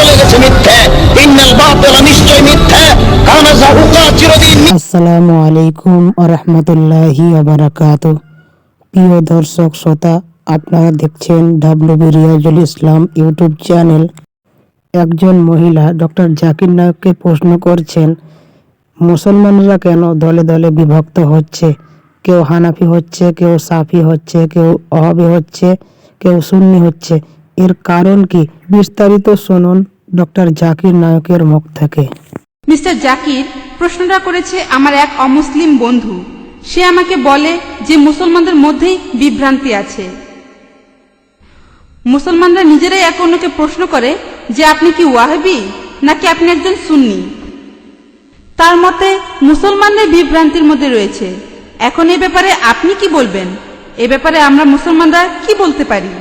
চলে গেছে মিথ্যে। ইন্নাল বাতিলা নিশ্চয় মিথ্যে, কানা যাহুকা চিরদিন। আসসালামু আলাইকুম ওয়া রাহমাতুল্লাহি ওয়া বারাকাতুহু। প্রিয় দর্শক শ্রোতা, আপনারা দেখছেন ডাব্লিউবি রিয়াজুল ইসলাম ইউটিউব চ্যানেল। একজন মহিলা ডক্টর জাকির নায়েককে প্রশ্ন করছেন, মুসলমানরা কেন দলে দলে বিভক্ত হচ্ছে? কেউ হানাফি হচ্ছে, কেউ সাফি হচ্ছে, কেউ ওয়াহাবি হচ্ছে, কেউ সুন্নি হচ্ছে। এর কারণ কি? বিস্তারিত শুনুন ডক্টর জাকির নায়েকের মুখ থেকে। মিস্টার জাকির প্রশ্নটা করেছে আমার এক অমুসলিম বন্ধু। সে আমাকে বলে যে মুসলমানদের মধ্যেই বিভ্রান্তি আছে। মুসলমানরা নিজেরাই এক অন্যকে প্রশ্ন করে যে আপনি কি ওয়াহাবি নাকি আপনি একজন সুন্নি। তার মতে মুসলমানদের বিভ্রান্তির মধ্যে রয়েছে। এখন এ ব্যাপারে আপনি কি বলবেন? এ ব্যাপারে আমরা মুসলমানরা কি বলতে পারি?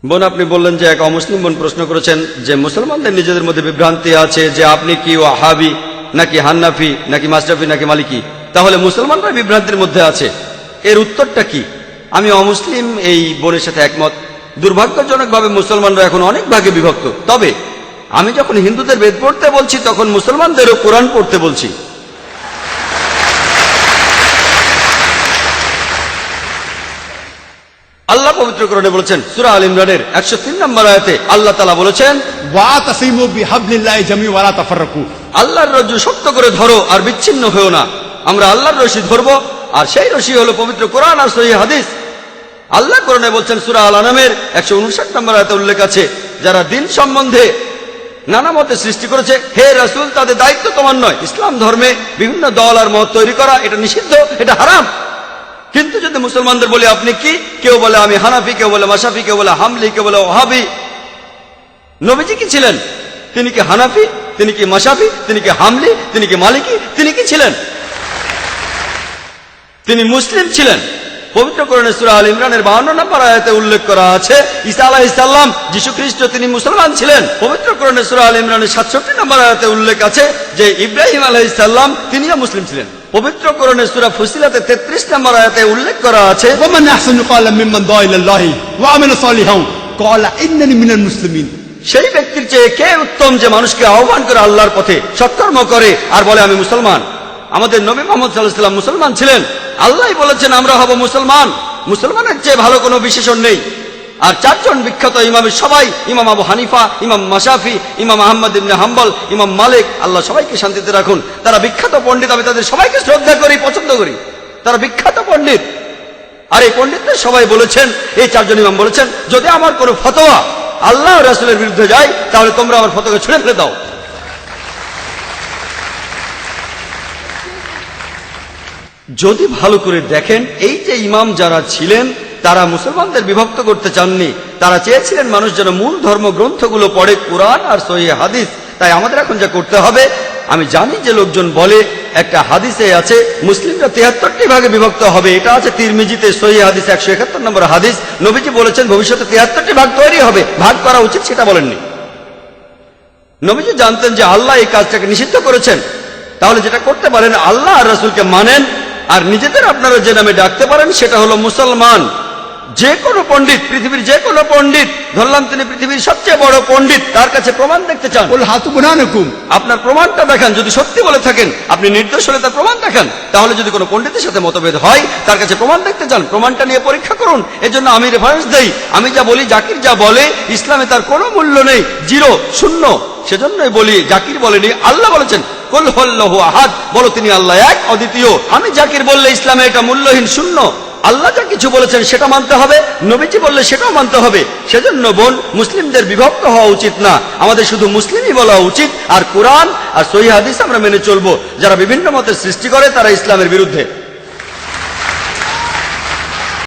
বোন, আপনি বললেন যে এক অমুসলিম বোন প্রশ্ন করেছেন যে মুসলমানদের নিজেদের মধ্যে বিভ্রান্তি আছে যে আপনি কি ওয়াহাবি নাকি হান্নাফি নাকি মাশরাফি নাকি মালিকি, তাহলে মুসলমানরা বিভ্রান্তির মধ্যে আছে। এর উত্তরটা কি? আমি অমুসলিম এই বোনের সাথে একমত। দুর্ভাগ্যজনকভাবে মুসলমানরা এখন অনেক ভাগে বিভক্ত। তবে আমি যখন হিন্দুদের বেদ পড়তে বলছি তখন মুসলমানদেরও কোরআন পড়তে বলছি। আল্লাহ পবিত্র কোরআনে বলেছেন, সূরা আল ইমরানের 103 নম্বর আয়াতে আল্লাহ তাআলা বলেছেন, ওয়াতাসিমু বিহাবলিল্লাহি জামিআন ওয়া লা তাফাররাকু। আল্লাহর রজ্জু শক্ত করে ধরো আর বিচ্ছিন্ন হও না। আমরা আল্লাহর রশি ধরবো, আর সেই রশি হলো পবিত্র কোরআন আর সহিহ হাদিস। আল্লাহ কোরআনে বলছেন, সূরা আল আনামের 159 নম্বর আয়াতে উল্লেখ আছে, যারা দিন সম্বন্ধে নানা মতে সৃষ্টি করেছে, হে রাসূল, তাদের দায়িত্ব তোমার নয়। ইসলাম ধর্মে বিভিন্ন দল আর মত তৈরি করা এটা নিষিদ্ধ, এটা হারাম। কিন্তু যদি মুসলমানদের বলি আপনি কি, কেউ বলে আমি হানাফি, কেউ বলে মাশরাফি, কেউ বলে হামলি, কেউ বলে ওয়াহাবি। নবীজি কি ছিলেন? তিনি কি হানাফি? তিনি কি মাশরাফি? তিনি কি হামলি? তিনি কি মালিকি? তিনি কি ছিলেন? তিনি মুসলিম ছিলেন। পবিত্র কোরআনে সূরা আল ইমরানের 52 নম্বর আয়াতে উল্লেখ করা আছে, ঈসা আলাইহিস সালাম, যীশু খ্রিস্ট, তিনি মুসলমান ছিলেন। পবিত্র কোরআনে সূরা আল ইমরানের 67 নম্বর আয়াতে উল্লেখ আছে যে ইব্রাহিম আলাইহিস সালাম, তিনিও মুসলিম ছিলেন। পবিত্র কোরআনে সূরা ফুসিলাতে 33 নম্বর আয়াতে উল্লেখ করা আছে, ওয়ামান আহসানু ক্বালাম মিম্মান দাআ ইলাল্লাহি ওয়া আমিলা সালিহান ক্বালা ইন্নানি মিনাল মুসলিমিন। সেই ব্যক্তির চেয়ে কে উত্তম যে মানুষকে আহ্বান করে আল্লাহর পথে, সৎকর্ম করে আর বলে আমি মুসলমান। আমাদের নবী মুহাম্মদ সাল্লাল্লাহু আলাইহি ওয়াসাল্লাম মুসলমান ছিলেন। আল্লাহ বলেছেন আমরা হব মুসলমান। মুসলমানের চেয়ে ভালো কোনো বিশেষণ নেই। আর চারজন বিখ্যাত ইমামের সবাই, ইমাম আবু হানিফা, ইমাম মাশরাফি, ইমাম আহমদ ইবনে হাম্বল, ইমাম মালিক, আল্লাহ সবাইকে শান্তিতে রাখুন, তারা বিখ্যাত পণ্ডিত। আমি তাদের সবাইকে শ্রদ্ধা করি, পছন্দ করি। তারা বিখ্যাত পণ্ডিত। আর এই পণ্ডিতদের সবাই বলেছেন, এই চারজন ইমাম বলেছেন, যদি আমার কোনো ফতোয়া আল্লাহ ও রাসূলের বিরুদ্ধে যায় তাহলে তোমরা আমার ফতোয়াকে ছুঁড়ে ফেলে দাও। যদি ভালো করে দেখেন, এই যে ইমাম যারা ছিলেন তারা মুসলমানদের বিভক্ত করতে চাননি। তারা চেয়েছিলেন মানুষ যেন মূল ধর্মগ্রন্থগুলো পড়ে, কোরআন আর সহিহ হাদিস। তাই আমাদের এখন যা করতে হবে, আমি জানি যে লোকজন বলে একটা হাদিসে আছে মুসলিমরা 73টি ভাগে বিভক্ত হবে। এটা আছে তিরমিজিতে, সহিহ হাদিস 171 নম্বর হাদিস। নবীজি বলেছেন ভবিষ্যতে 73টি ভাগ তৈরি হবে। ভাগ করা উচিত সেটা বলেননি। নবীজি জানতেন যে আল্লাহ এই কাজটাকে নিষিদ্ধ করেছেন। তাহলে যেটা করতে পারেন, আল্লাহ আর রাসূলকে মানেন, আর নিজেদের আপনারা যে নামে ডাকতে পারেন সেটা হলো মুসলমান। যে কোনো পণ্ডিত, পৃথিবীর যে কোনো পণ্ডিত, ধরলাম তিনি পৃথিবীর সবচেয়ে বড় পণ্ডিত, তার কাছে প্রমাণ দেখতে চান, কুল হাতু বুরহানাকুম, আপনার প্রমাণটা দেখান। যদি সত্যি বলে থাকেন, আপনি নির্দোষ হলে তার প্রমাণ দেখান। তাহলে যদি কোনো পণ্ডিতের সাথে মতভেদ হয়, তার কাছে প্রমাণ দেখতে চান, প্রমাণটা নিয়ে পরীক্ষা করুন। এজন্য আমি রেফারেন্স দেই। আমি যা বলি, জাকির যা বলে, ইসলামে তার কোনো মূল্য নেই, জিরো, শূন্য। সেজন্যই বলি, জাকির বলেনি, আল্লাহ বলেছেন কুল হুয়াল্লাহু আহাদ, বলো তিনি আল্লাহ এক, অদ্বিতীয়। আমি জাকির বললে ইসলামে এটা মূল্যহীন, শূন্য। আল্লাহ যা কিছু বলেছেন সেটা মানতে হবে, নবীজি বললে সেটাও মানতে হবে। সেজন্য বোন, মুসলিমদের বিভক্ত হওয়া উচিত না, আমাদের শুধু মুসলিমই বলা উচিত। আর কোরআন আর সহিহ হাদিস আমরা মেনে চলবো। যারা বিভিন্ন মতের সৃষ্টি করে তারা ইসলামের বিরুদ্ধে।